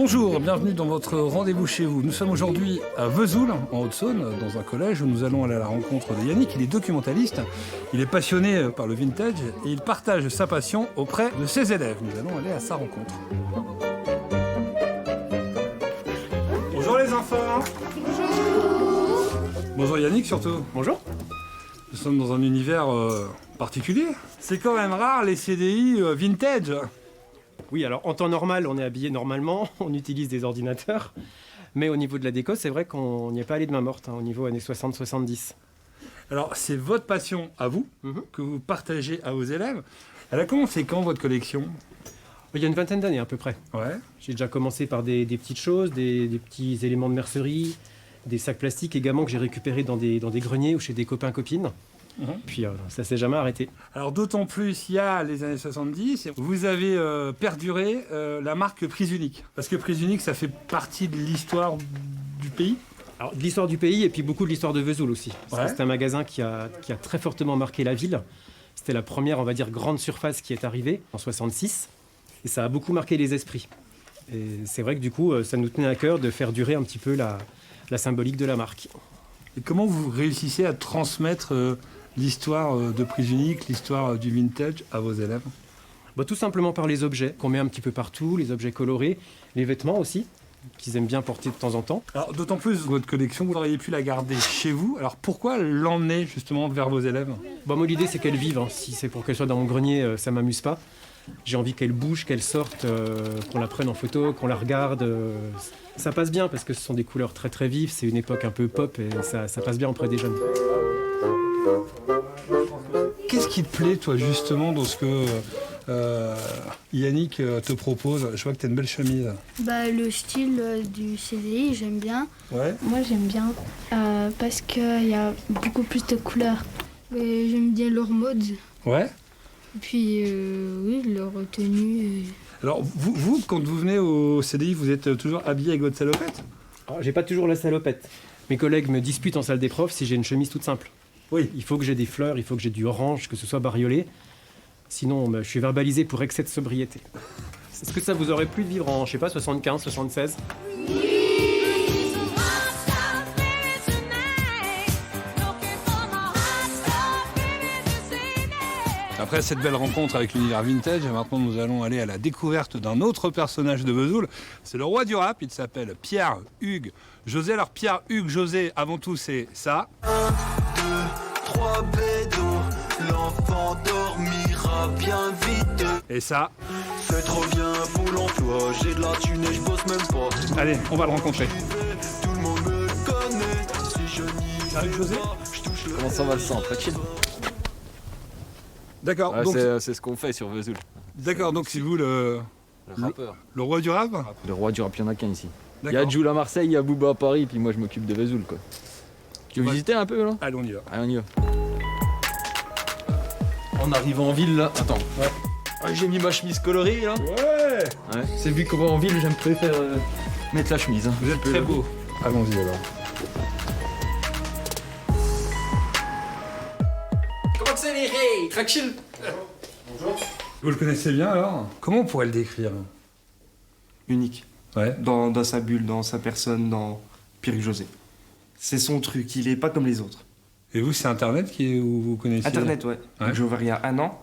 Bonjour, bienvenue dans votre rendez-vous chez vous. Nous sommes aujourd'hui à Vesoul, en Haute-Saône, dans un collège où nous allons aller à la rencontre de Yannick. Il est documentaliste, il est passionné par le vintage et il partage sa passion auprès de ses élèves. Nous allons aller à sa rencontre. Bonjour les enfants. Bonjour. Bonjour Yannick surtout. Bonjour. Nous sommes dans un univers particulier. C'est quand même rare les CDI vintage. Oui, alors en temps normal, on est habillé normalement, on utilise des ordinateurs. Mais au niveau de la déco, c'est vrai qu'on n'y est pas allé de main morte, au niveau années 60-70. Alors, c'est votre passion à vous, que vous partagez à vos élèves. Elle a commencé quand, votre collection ? Il y a une vingtaine d'années à peu près. Ouais. J'ai déjà commencé par des petites choses, des petits éléments de mercerie, des sacs plastiques également que j'ai récupérés dans des greniers ou chez des copains-copines. Puis ça s'est jamais arrêté. Alors d'autant plus, il y a les années 70, vous avez perduré la marque Prise Unique. Parce que Prise Unique, ça fait partie de l'histoire du pays. Alors de l'histoire du pays et puis beaucoup de l'histoire de Vesoul aussi. Parce Ouais. que c'est un magasin qui a très fortement marqué la ville. C'était la première, on va dire, grande surface qui est arrivée en 66. Et ça a beaucoup marqué les esprits. Et c'est vrai que du coup, ça nous tenait à cœur de faire durer un petit peu la symbolique de la marque. Et comment vous réussissez à transmettre l'histoire de Prise Unique, l'histoire du vintage à vos élèves ? Tout simplement par les objets qu'on met un petit peu partout, les objets colorés, les vêtements aussi, qu'ils aiment bien porter de temps en temps. Alors d'autant plus, votre collection, vous auriez pu la garder chez vous. Alors pourquoi l'emmener justement vers vos élèves ? Moi, l'idée, c'est qu'elle vive. Si c'est pour qu'elle soit dans mon grenier, ça m'amuse pas. J'ai envie qu'elle bouge, qu'elle sorte, qu'on la prenne en photo, qu'on la regarde. Ça passe bien parce que ce sont des couleurs très très vives. C'est une époque un peu pop et ça passe bien auprès des jeunes. Qu'est-ce qui te plaît, toi, justement, dans ce que Yannick te propose ? Je vois que tu as une belle chemise. Le style du CDI, j'aime bien. Ouais. Moi, j'aime bien parce qu'il y a beaucoup plus de couleurs. Et j'aime bien leur mode. Ouais. Et puis, oui, leur tenue. Alors, vous, quand vous venez au CDI, vous êtes toujours habillé avec votre salopette ? Alors, j'ai pas toujours la salopette. Mes collègues me disputent en salle des profs si j'ai une chemise toute simple. Oui. Il faut que j'ai des fleurs, il faut que j'ai du orange, que ce soit bariolé. Sinon, je suis verbalisé pour excès de sobriété. Est-ce que ça vous aurait plu de vivre en, 75, 76 ? Après cette belle rencontre avec l'univers vintage, maintenant nous allons aller à la découverte d'un autre personnage de Vesoul. C'est le roi du rap, il s'appelle Pierre-Hugues José. Alors Pierre-Hugues José, avant tout, c'est ça. 1, 2, 3 bédos, l'enfant dormira bien vite. Et ça. C'est trop bien pour l'emploi, j'ai de la thune et je bosse même pas. Allez, on va le rencontrer. Tout le monde me connaît, si je n'y Pierre-Hugues José. je touche le... Comment ça va le sang? Tranquille. D'accord, Ouais, donc, c'est ce qu'on fait sur Vesoul. c'est vous le Rappeur. roi du rap. Le roi du rap, il y en a qu'un ici. Il y a D'accord. Jules à Marseille, il y a Booba à Paris, puis moi je m'occupe de Vesoul quoi. Tu veux Ouais. visiter un peu là? Allez, on y va. Allez, on y va. On arrive en ville là. Attends. Ouais. Ah, j'ai mis ma chemise colorée là. Ouais. C'est vu qu'on va en ville, j'aime préfère Mettre la chemise. Hein. Vous êtes très beau. Allons-y alors. Comment c'est les ré? Tranquille. Vous le connaissez bien alors ? Comment on pourrait le décrire ? Unique, Ouais. dans sa bulle, dans sa personne, dans Pierre-Hugues José. C'est son truc, il est pas comme les autres. Et vous, c'est Internet où vous connaissez ? Internet, ouais. Ouais. J'ai ouvert il y a 1 an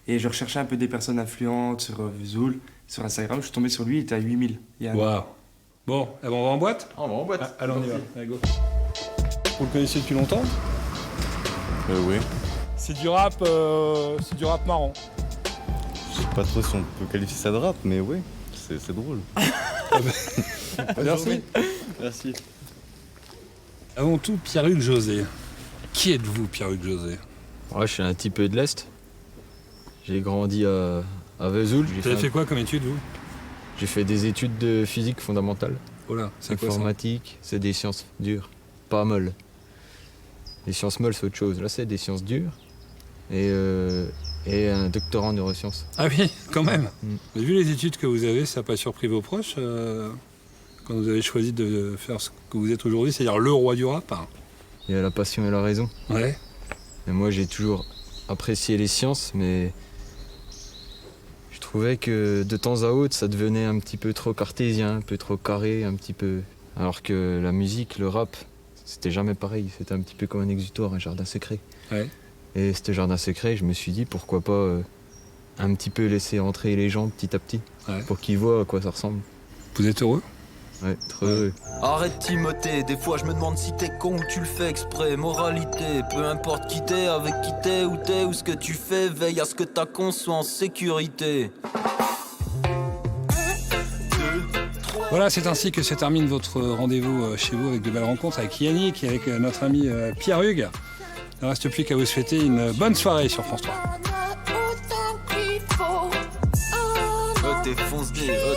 et je recherchais un peu des personnes influentes sur Vesoul, sur Instagram. Je suis tombé sur lui, il était à 8000. Il y a un an. Waouh. Bon, eh ben, on va en boîte ? On va en boîte. Allez, on y va. Allez, go. Vous le connaissez depuis longtemps ? Oui. C'est du rap marrant. Je sais pas trop si on peut qualifier ça de rap, mais oui, c'est drôle. Merci. Merci. Avant tout, Pierre-Hugues José. Qui êtes-vous, Pierre-Hugues José ? Ouais, je suis un petit peu de l'Est. J'ai grandi à Vesoul. Vous avez fait quoi comme étude, vous ? J'ai fait des études de physique fondamentale. Oh là, c'est quoi ça ? Informatique, c'est des sciences dures, pas molles. Les sciences molles, c'est autre chose. Là, c'est des sciences dures. Et un doctorat en neurosciences. Ah oui, quand même. Mm. Vous avez vu les études que vous avez, ça n'a pas surpris vos proches quand vous avez choisi de faire ce que vous êtes aujourd'hui, c'est-à-dire le roi du rap ? Il y a la passion et la raison. Ouais. Et moi, j'ai toujours apprécié les sciences, mais je trouvais que de temps à autre, ça devenait un petit peu trop cartésien, un peu trop carré, un petit peu... Alors que la musique, le rap, c'était jamais pareil. C'était un petit peu comme un exutoire, un jardin secret. Ouais. Et ce jardin secret, je me suis dit, pourquoi pas un petit peu laisser entrer les gens petit à petit, pour qu'ils voient à quoi ça ressemble. Vous êtes heureux? Ouais, trop heureux. Arrête Timothée, des fois je me demande si t'es con ou tu le fais exprès. Moralité, peu importe qui t'es, avec qui t'es ou ce que tu fais, veille à ce que ta con soit en sécurité. Voilà, c'est ainsi que se termine votre rendez-vous chez vous avec de belles rencontres avec Yannick et avec notre ami Pierre Hugues. Il ne reste plus qu'à vous souhaiter une bonne soirée sur France 3. T'es foncé,